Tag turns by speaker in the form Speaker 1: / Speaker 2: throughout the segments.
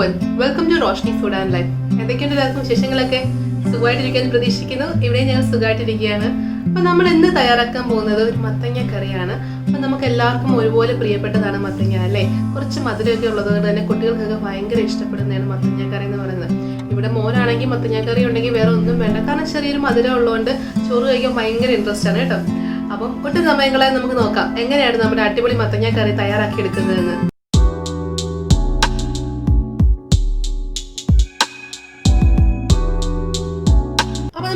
Speaker 1: everyone, welcome to Roshni Food and Life. എന്തൊക്കെയുണ്ട് എല്ലാവർക്കും വിശേഷങ്ങളൊക്കെ? സുഖമായിട്ടിരിക്കാന്ന് പ്രതീക്ഷിക്കുന്നു. ഇവിടെ ഞാൻ സുഖമായിട്ടിരിക്കുകയാണ്. അപ്പോൾ നമ്മൾ ഇന്ന് തയ്യാറാക്കാൻ പോകുന്നത് ഒരു മത്തങ്ങ കറിയാണ്. അപ്പോൾ നമുക്ക് എല്ലാവർക്കും ഒരുപോലെ പ്രിയപ്പെട്ടതാണ് മത്തങ്ങ അല്ലേ? കുറച്ച് മധുരമൊക്കെ ഉള്ളതുകൊണ്ട് തന്നെ കുട്ടികൾക്കൊക്കെ ഭയങ്കര ഇഷ്ടപ്പെടുന്നതാണ് മത്തങ്ങ കറി എന്ന് പറയുന്നത്. ഇവിടെ മോനാണെങ്കിൽ മത്തങ്ങ കറി ഉണ്ടെങ്കിൽ വേറെ ഒന്നും വേണ്ട, കാരണം ചെറിയൊരു മധുരം ഉള്ളതുകൊണ്ട് ചോറ് കഴിക്കാൻ ഭയങ്കര ഇൻട്രസ്റ്റ് ആണ് കേട്ടോ. അപ്പം ഒട്ടും സമയങ്ങളായി നമുക്ക് നോക്കാം എങ്ങനെയാണ് നമ്മുടെ അടിപൊളി മത്തങ്ങ കറി തയ്യാറാക്കി എടുക്കുന്നതെന്ന്.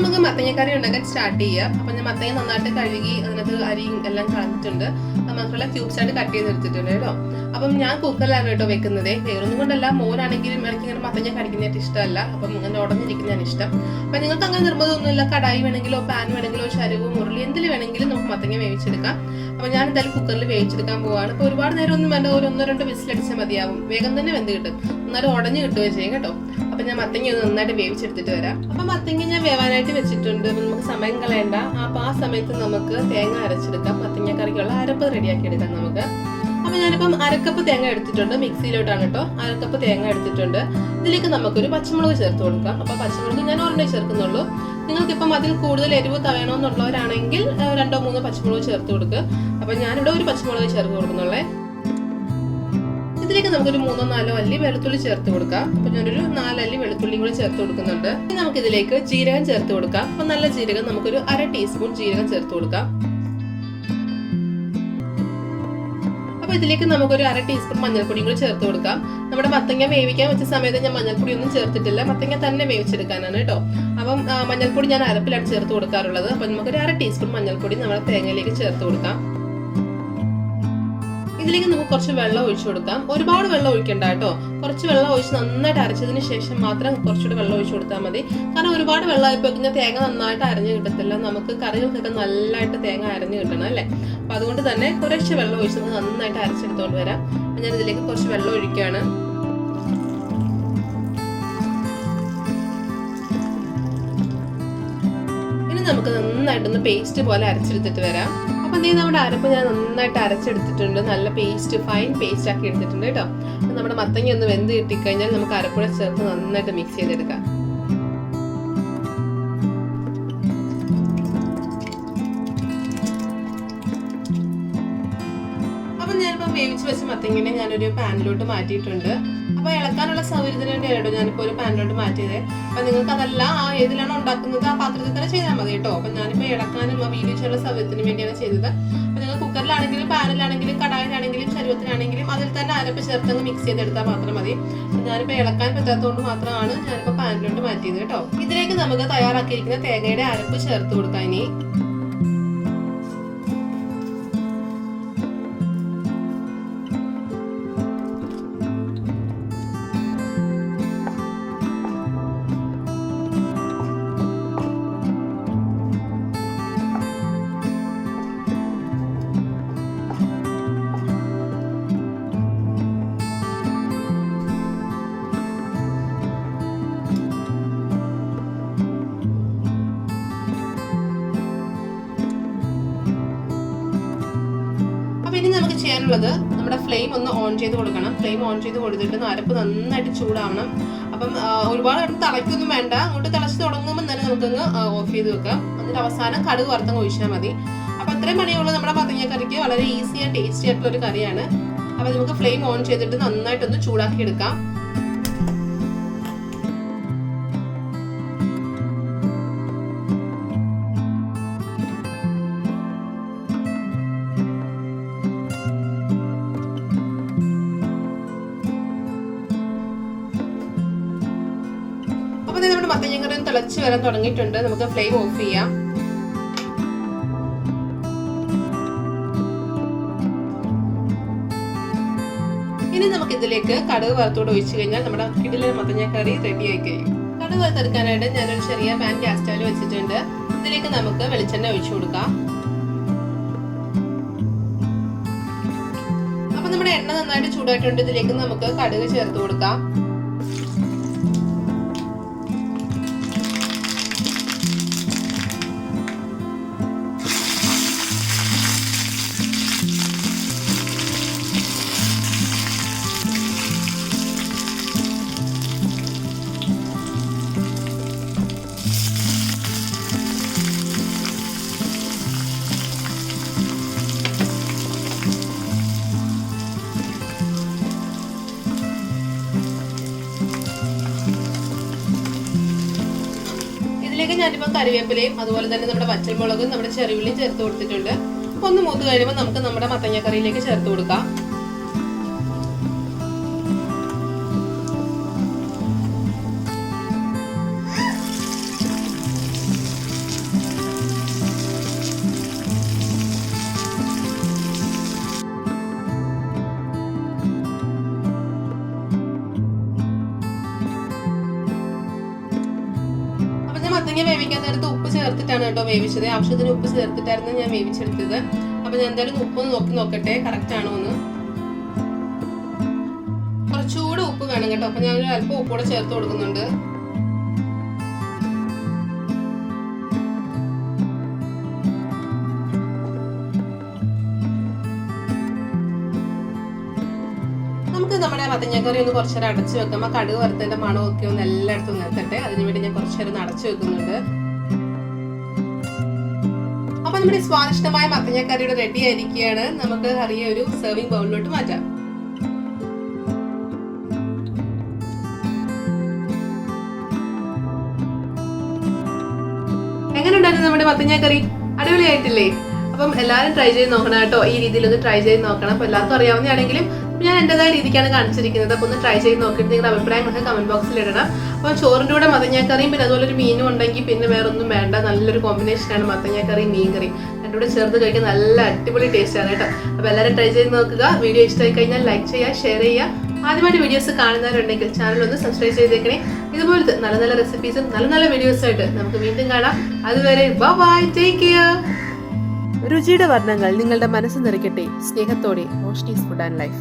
Speaker 1: നമുക്ക് മത്തങ്ങക്കറി ഉണ്ടാക്കാൻ സ്റ്റാർട്ട് ചെയ്യാം. അപ്പൊ ഞാൻ മത്തങ്ങ നന്നായിട്ട് കഴുകി അതിനകത്ത് അരിയും എല്ലാം കളഞ്ഞിട്ടുണ്ട്. അത് മാത്രമല്ല ക്യൂബ്സ് ആയിട്ട് കട്ട് ചെയ്തെടുത്തിട്ടുണ്ട് കേട്ടോ. അപ്പം ഞാൻ കുക്കറിലാണ് കേട്ടോ വെക്കുന്നത്. വേറൊന്നും കൊണ്ടല്ല, മോനാണെങ്കിലും എനിക്ക് ഇങ്ങനെ മത്തങ്ങ കടിക്കുന്നതായിട്ട് ഇഷ്ടമല്ല. അപ്പം അങ്ങനെ ഉടഞ്ഞിരിക്കുന്നതാണ് ഇഷ്ടം. അപ്പൊ നിങ്ങൾക്ക് അങ്ങനെ നിർബന്ധമൊന്നുമില്ല, കടായി വേണമെങ്കിലോ പാൻ വേണമെങ്കിലോ ചരുവോ മുരളി എന്തിൽ വേണമെങ്കിലും നമുക്ക് മത്തങ്ങ വേവിച്ചെടുക്കാം. അപ്പൊ ഞാൻ എന്തായാലും കുക്കറിൽ വേവിച്ചെടുക്കാൻ പോവാണ്. അപ്പൊ ഒരുപാട് നേരം ഒന്നും വേണ്ട, ഒരു 1-2 വിസിലടിച്ചാൽ മതിയാവും. വേഗം തന്നെ വെന്ത് കിട്ടും, എന്നാലും ഉടഞ്ഞു കിട്ടുകയും ചെയ്യും കേട്ടോ. അപ്പൊ ഞാൻ മത്തങ്ങ ഒന്ന് നന്നായിട്ട് വേവിച്ചെടുത്തിട്ട് വരാം. അപ്പൊ മത്തങ്ങ ഞാൻ വേവാനായിട്ട് വെച്ചിട്ടുണ്ട്. നമുക്ക് സമയം കളയണ്ട. അപ്പൊ ആ സമയത്ത് നമുക്ക് തേങ്ങ അരച്ചെടുക്കാം. മത്തങ്ങ കറിക്കുള്ള അരപ്പ് റെഡിയാക്കി എടുക്കാം നമുക്ക്. അപ്പൊ ഞാനിപ്പം അരക്കപ്പ് തേങ്ങ എടുത്തിട്ടുണ്ട്. മിക്സിയിലോട്ടാണ് കേട്ടോ. അരക്കപ്പ് തേങ്ങ എടുത്തിട്ടുണ്ട്. ഇതിലേക്ക് നമുക്കൊരു പച്ചമുളക് ചേർത്ത് കൊടുക്കാം. അപ്പൊ പച്ചമുളക് ഞാൻ ഒരെണ്ണേ ചേർക്കുന്നുള്ളൂ. നിങ്ങൾക്കിപ്പം അതിൽ കൂടുതൽ എരിവ് തവേണമെന്നുള്ളവരാണെങ്കിൽ 2-3 പച്ചമുളക് ചേർത്ത് കൊടുക്കുക. അപ്പൊ ഞാനിവിടെ ഒരു പച്ചമുളക് ചേർത്ത് കൊടുക്കുന്നുള്ളേ. ഇതിലേക്ക് നമുക്കൊരു 3-4 അല്ലി വെളുത്തുള്ളി ചേർത്ത് കൊടുക്കാം. അപ്പൊ ഞാനൊരു 4 അല്ലി വെളുത്തുള്ളി കൂടി ചേർത്ത് കൊടുക്കുന്നുണ്ട്. നമുക്ക് ഇതിലേക്ക് ജീരകം ചേർത്ത് കൊടുക്കാം. അപ്പൊ നല്ല ജീരകം നമുക്കൊരു 1/2 ടീസ്പൂൺ ജീരകം ചേർത്ത് കൊടുക്കാം. അപ്പൊ ഇതിലേക്ക് നമുക്കൊരു 1/2 ടീസ്പൂൺ മഞ്ഞൾപ്പൊടി കൂടി ചേർത്ത് കൊടുക്കാം. നമ്മുടെ മത്തങ്ങ വേവിക്കാൻ വെച്ച സമയത്ത് ഞാൻ മഞ്ഞൾപ്പൊടി ഒന്നും ചേർത്തിട്ടില്ല, മത്തങ്ങ തന്നെ വേവിച്ചെടുക്കാനാണ് കേട്ടോ. അപ്പം മഞ്ഞൾപ്പൊടി ഞാൻ അരപ്പിലാണ് ചേർത്ത് കൊടുക്കാറുള്ളത്. അപ്പൊ നമുക്കൊരു 1/2 ടീസ്പൂൺ മഞ്ഞൾപ്പൊടി നമ്മുടെ തേങ്ങയിലേക്ക് ചേർത്ത് കൊടുക്കാം. ഇതിലേക്ക് നമുക്ക് കുറച്ച് വെള്ളം ഒഴിച്ചു കൊടുക്കാം. ഒരുപാട് വെള്ളം ഒഴിക്കണ്ട കേട്ടോ. കുറച്ച് വെള്ളം ഒഴിച്ച് നന്നായിട്ട് അരച്ചതിന് ശേഷം മാത്രം കുറച്ചുകൂടി വെള്ളം ഒഴിച്ചു കൊടുത്താൽ മതി. കാരണം ഒരുപാട് വെള്ളമായി പോയി കഴിഞ്ഞാൽ തേങ്ങ നന്നായിട്ട് അരഞ്ഞു കിട്ടത്തില്ല. നമുക്ക് കറികൾക്കൊക്കെ നല്ലതായിട്ട് തേങ്ങ അരഞ്ഞു കിട്ടണം അല്ലേ? അപ്പൊ അതുകൊണ്ട് തന്നെ കുറച്ച് വെള്ളം ഒഴിച്ച് നമുക്ക് നന്നായിട്ട് അരച്ചെടുത്തോണ്ട് വരാം. ഞാൻ ഇതിലേക്ക് കുറച്ച് വെള്ളം ഒഴിക്കുകയാണ്. ഇനി നമുക്ക് നന്നായിട്ടൊന്ന് പേസ്റ്റ് പോലെ അരച്ചെടുത്തിട്ട് വരാം. അപ്പൊ നമ്മുടെ അരപ്പ് ഞാൻ നന്നായിട്ട് അരച്ചെടുത്തിട്ടുണ്ട്. നല്ല പേസ്റ്റ്, ഫൈൻ പേസ്റ്റ് ആക്കി എടുത്തിട്ടുണ്ട് കേട്ടോ. അപ്പൊ നമ്മുടെ മത്തങ്ങ ഒന്ന് വെന്ത് കിട്ടിക്കഴിഞ്ഞാൽ നമുക്ക് അരപ്പുഴ ചേർത്ത് നന്നായിട്ട് മിക്സ് ചെയ്തെടുക്കാം. അപ്പൊ ഞാനിപ്പോ വേവിച്ച് വെച്ച മത്തങ്ങനെ ഞാനൊരു പാനിലോട്ട് മാറ്റിയിട്ടുണ്ട്. അപ്പൊ ഇളക്കാനുള്ള സൗകര്യത്തിന് വേണ്ടിയാണോ ഞാനിപ്പോ ഒരു പാനിലോട്ട് മാറ്റിയത്. അപ്പൊ നിങ്ങൾക്ക് അതല്ല ഏതിലാണോ ഉണ്ടാക്കുന്നത് ആ പാത്രത്തിൽ തന്നെ ചെയ്താൽ മതി കേട്ടോ. അപ്പൊ ഞാനിപ്പോ ഇളക്കാനും വീഡിയോ ചെയ്യാനുള്ള സൗകര്യത്തിന് വേണ്ടിയാണ് ചെയ്തത്. അപ്പൊ നിങ്ങൾ കുക്കറിലാണെങ്കിലും പാനിലാണെങ്കിലും കടായിലാണെങ്കിലും ചരുവത്തിലാണെങ്കിലും അതിൽ തന്നെ അരപ്പ് ചേർത്തങ്ങ് മിക്സ് ചെയ്തെടുത്താൽ മാത്രം മതി. ഞാനിപ്പോ ഇളക്കാൻ പറ്റാത്തതുകൊണ്ട് മാത്രമാണ് ഞാനിപ്പോ പാനിലോട്ട് മാറ്റിയത് കേട്ടോ. ഇതിലേക്ക് നമുക്ക് തയ്യാറാക്കിയിരിക്കുന്ന തേങ്ങയുടെ അരപ്പ് ചേർത്ത് കൊടുക്കാം. ഇനി ഇനി നമുക്ക് ചെയ്യാനുള്ളത് നമ്മുടെ ഫ്ലെയിം ഒന്ന് ഓൺ ചെയ്ത് കൊടുക്കണം. ഫ്ലെയിം ഓൺ ചെയ്ത് കൊടുത്തിട്ട് അരപ്പ് നന്നായിട്ട് ചൂടാവണം. അപ്പം ഒരുപാട് അടുത്ത് തിളയ്ക്കൊന്നും വേണ്ട. അങ്ങോട്ട് തിളച്ച് തുടങ്ങുമ്പോൾ തന്നെ നമുക്കൊന്ന് ഓഫ് ചെയ്ത് വെക്കാം. എന്നിട്ട് അവസാനം കടുക് വറുത്തങ്ങ് ഒഴിച്ചാൽ മതി. അപ്പൊ അത്രയും പണിയുള്ളൂ നമ്മുടെ മത്തങ്ങ കറിക്ക്. വളരെ ഈസി ആൻഡ് ടേസ്റ്റി ആയിട്ടുള്ള ഒരു കറിയാണ്. അപ്പൊ നമുക്ക് ഫ്ലെയിം ഓൺ ചെയ്തിട്ട് നന്നായിട്ടൊന്ന് ചൂടാക്കി എടുക്കാം. നമ്മുടെ മത്തങ്ങ തിളച്ച് വരാൻ തുടങ്ങിയിട്ടുണ്ട്. നമുക്ക് ഫ്ലെയിം ഓഫ് ചെയ്യാം. ഇനി നമുക്ക് ഇതിലേക്ക് കടുക് വറുത്തോട് ഒഴിച്ചു കഴിഞ്ഞാൽ നമ്മുടെ കിടിലൻ മത്തങ്ങ കറി റെഡി ആയി കഴിയും. കടുക് വറുത്തെടുക്കാനായിട്ട് ഞാനൊരു ചെറിയ പാൻ ഗ്യാസ് സ്റ്റൗവിൽ വെച്ചിട്ടുണ്ട്. ഇതിലേക്ക് നമുക്ക് വെളിച്ചെണ്ണ ഒഴിച്ചു കൊടുക്കാം. അപ്പൊ നമ്മുടെ എണ്ണ നന്നായിട്ട് ചൂടായിട്ടുണ്ട്. ഇതിലേക്ക് നമുക്ക് കടുക് ചേർത്ത് കൊടുക്കാം. ഞാനിപ്പോൾ കറിവേപ്പിലയും അതുപോലെ തന്നെ നമ്മുടെ പച്ചമുളകും നമ്മുടെ ചെറിയുള്ളിയും ചേർത്ത് കൊടുത്തിട്ടുണ്ട്. അപ്പോൾ ഒന്ന് മൂത്ത് കഴിയുമ്പോൾ നമുക്ക് നമ്മുടെ മത്തങ്ങ കറിയിലേക്ക് ചേർത്ത് കൊടുക്കാം. മത്തങ്ങ വേവിക്കാൻ നേരത്ത് ഉപ്പ് ചേർത്തിട്ടാണ് കേട്ടോ വേവിച്ചത്. ആവശ്യത്തിന് ഉപ്പ് ചേർത്തിട്ടായിരുന്നു ഞാൻ വേവിച്ചെടുത്തത്. അപ്പൊ ഞാൻ എന്തായാലും ഉപ്പൊന്ന് നോക്കട്ടെ കറക്റ്റ് ആണോ എന്ന്. കുറച്ചുകൂടെ ഉപ്പ് വേണം കേട്ടോ. അപ്പൊ ഞാൻ അല്പം ഉപ്പ് കൂടെ ചേർത്ത് കൊടുക്കുന്നുണ്ട്. നമുക്ക് നമ്മുടെ മത്തങ്ങക്കറി ഒന്ന് കുറച്ചു നേരം അടച്ചു വെക്കാം. ആ കടുക് വറുത്തതിന്റെ മണമൊക്കെ ഒന്ന് എല്ലായിടത്തും എത്തട്ടെ. അതിനുവേണ്ടി ഞാൻ കുറച്ചു നേരം അടച്ചു വെക്കുന്നുണ്ട്. അപ്പൊ നമ്മുടെ സ്വാദിഷ്ടമായ മത്തങ്ങക്കറിയുടെ റെഡി ആയിരിക്കുകയാണ്. നമുക്ക് കറിയെ ഒരു സെർവിംഗ് ബൗളിലോട്ട് മാറ്റാം. എങ്ങനെ ഉണ്ടായിരുന്നു നമ്മുടെ മത്തങ്ങക്കറി? അടിപൊളിയായിട്ടില്ലേ? അപ്പം എല്ലാവരും ട്രൈ ചെയ്ത് നോക്കണം കേട്ടോ. ഈ രീതിയിൽ ഒന്ന് ട്രൈ ചെയ്ത് നോക്കണം. അപ്പൊ എല്ലാവർക്കും അറിയാവുന്നതാണെങ്കിലും ഞാൻ എന്റേതായ രീതിക്കാണ് കാണിച്ചിരിക്കുന്നത്. അപ്പൊ ഒന്ന് ട്രൈ ചെയ്ത് നോക്കിയിട്ട് നിങ്ങളുടെ അഭിപ്രായങ്ങളൊക്കെ കമന്റ് ബോക്സിൽ ഇടണം. അപ്പൊ ചോറിന്റെ കൂടെ മത്തങ്ങക്കറിയും പിന്നെ അതുപോലെ ഒരു മീനും ഉണ്ടെങ്കിൽ പിന്നെ വേറെ ഒന്നും വേണ്ട. നല്ലൊരു കോമ്പിനേഷനാണ് മത്തങ്ങക്കറിയും മീൻ കറിയും. രണ്ടും കൂടെ ചേർത്ത് കഴിക്കാൻ നല്ല അടിപൊളി ടേസ്റ്റ് ആണ് കേട്ടോ. അപ്പൊ എല്ലാവരും ട്രൈ ചെയ്ത് നോക്കുക. വീഡിയോ ഇഷ്ടമായി കഴിഞ്ഞാൽ ലൈക്ക് ചെയ്യുക, ഷെയർ ചെയ്യുക. ആദ്യമായിട്ട് വീഡിയോസ് കാണുന്നവരുണ്ടെങ്കിൽ ചാനൽ ഒന്ന് സബ്സ്ക്രൈബ് ചെയ്തേക്കണേ. ഇതുപോലത്തെ നല്ല നല്ല റെസിപ്പീസും നല്ല നല്ല വീഡിയോസായിട്ട് നമുക്ക് വീണ്ടും കാണാം. അതുവരെ ബൈ, ടേക്ക് കെയർ. രുചിയുടെ വർണ്ണങ്ങൾ നിങ്ങളുടെ മനസ്സ് നിറയ്ക്കട്ടെ. സ്നേഹത്തോടെ റോഷ്നീസ് ഫുഡ് ആൻഡ് ലൈഫ്.